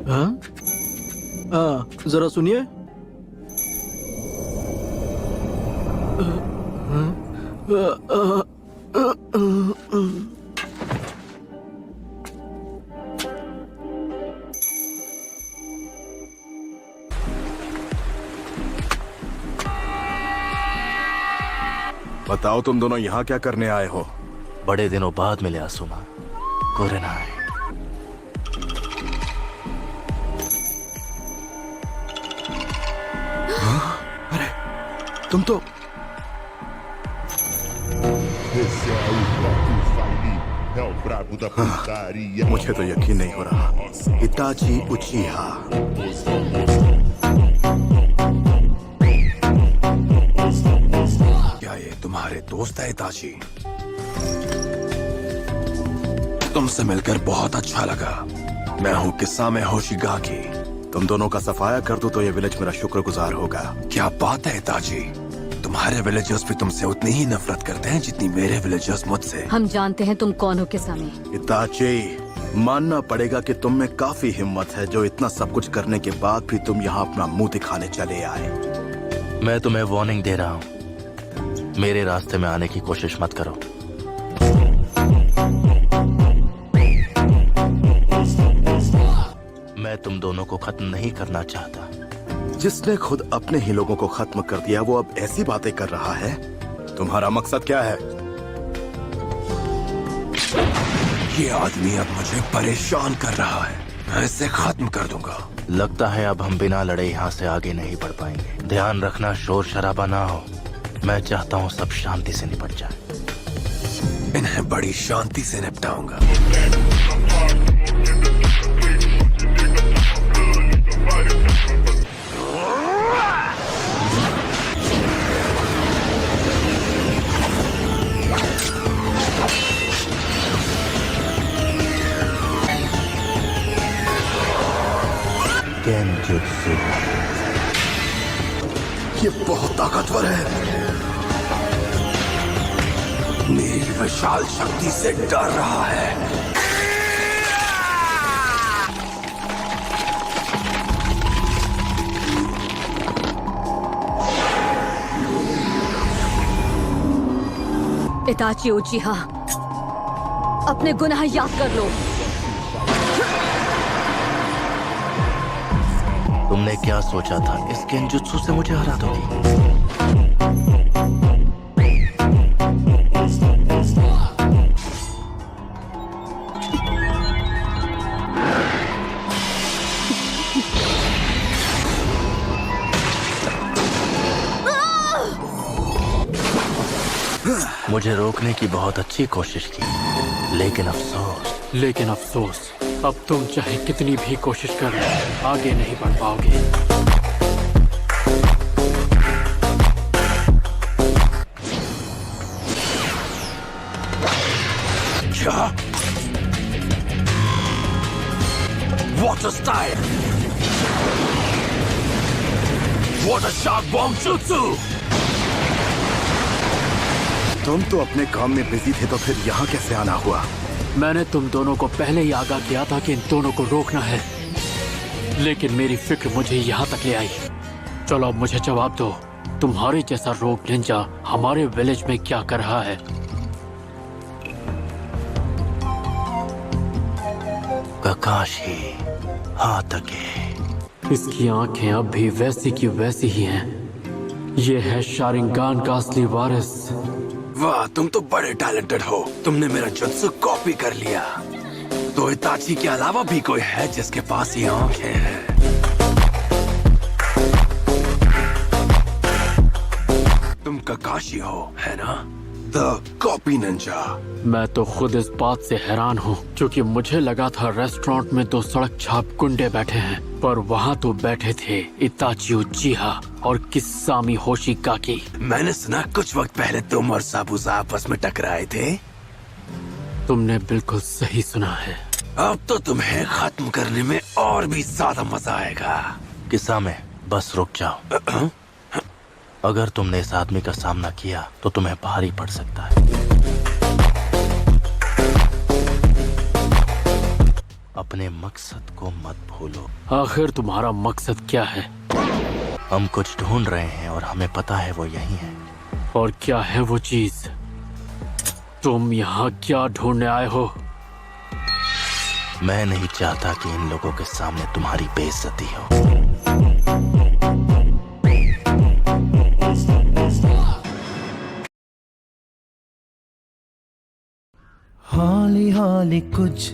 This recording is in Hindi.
हाँ? जरा सुनिए। बताओ तुम दोनों यहाँ क्या करने आए हो? बड़े दिनों बाद मिले आसुमा। कोरेनाई। अरे तुम तो Esse é o próprio Sauli, é o brabo da putaria. मुझे तो यकीन नहीं हो रहा। इताची उचिहा। क्या ये तुम्हारे दोस्त है इताची? तुमसे मिलकर बहुत अच्छा लगा। मैं हूँ किसामे होशिगाकी। तुम दोनों का सफाया कर दूं तो ये विलेज मेरा शुक्रगुजार होगा। क्या बात है इताची, तुम्हारे विलेजर्स भी तुमसे उतनी ही नफरत करते हैं जितनी मेरे विलेजर्स मुझसे। हम जानते हैं तुम कौन हो किसामे। इताची, मानना पड़ेगा कि तुम में काफी हिम्मत है जो इतना सब कुछ करने के बाद भी तुम यहाँ अपना मुंह दिखाने चले आए। मैं तुम्हें वार्निंग दे रहा हूँ, मेरे रास्ते में आने की कोशिश मत करो। मैं तुम दोनों को खत्म नहीं करना चाहता। जिसने खुद अपने ही लोगों को खत्म कर दिया वो अब ऐसी बातें कर रहा है। तुम्हारा मकसद क्या है? ये आदमी अब मुझे परेशान कर रहा है, मैं इसे खत्म कर दूंगा। लगता है अब हम बिना लड़े यहाँ से आगे नहीं बढ़ पाएंगे। ध्यान रखना शोर शराबा ना हो। मैं चाहता हूँ सब शांति से निपट जाए। इन्हें बड़ी शांति से निपटाऊंगा। गेंजुत्सु। ये बहुत ताकतवर है, मेरी विशाल शक्ति से डर रहा है। इताची उचिहा, अपने गुनाह याद कर लो। तुमने क्या सोचा था, इस गेंजुत्सु से मुझे हरा दोगी? मुझे रोकने की बहुत अच्छी कोशिश की, लेकिन अफसोस अब तुम चाहे कितनी भी कोशिश कर लो, आगे नहीं बढ़ पाओगे। क्या? Water style! Water shark bomb jutsu! तुम तो अपने काम में बिजी थे तो फिर यहाँ कैसे आना हुआ? मैंने तुम दोनों को पहले ही आगाह किया था कि इन दोनों को रोकना है, लेकिन मेरी फिक्र मुझे यहाँ तक ले आई। चलो अब मुझे जवाब दो, तुम्हारे जैसा रोग निंजा हमारे विलेज में क्या कर रहा है? ककाशी हातके। इसकी आंखें अब भी वैसी की वैसी ही हैं। ये है शारिंगान का असली वारिस। वाह, तुम तो बड़े टैलेंटेड हो। तुमने मेरा जुत्सु कॉपी कर लिया। तो इताची के अलावा भी कोई है जिसके पास ये आंखें हैं? तुम ककाशी हो, है ना? The copy Ninja. मैं तो खुद इस बात से हैरान हूँ, क्योंकि मुझे लगा था रेस्टोरेंट में दो सड़क छाप गुंडे बैठे हैं, पर वहाँ तो बैठे थे इताची उचिहा और किसामी होशिगाकी। मैंने सुना कुछ वक्त पहले तुम और साबुजा आपस में टकराए थे। तुमने बिल्कुल सही सुना है। अब तो तुम्हें खत्म करने में और भी ज्यादा मजा आएगा। किसामे, बस रुक जाओ। अगर तुमने इस आदमी का सामना किया तो तुम्हें भारी पड़ सकता है। अपने मकसद को मत भूलो। आखिर तुम्हारा मकसद क्या है? हम कुछ ढूंढ रहे हैं और हमें पता है वो यही है। और क्या है वो चीज? तुम यहाँ क्या ढूंढने आए हो? मैं नहीं चाहता कि इन लोगों के सामने तुम्हारी बेइज्जती हो। हौली हौली कुछ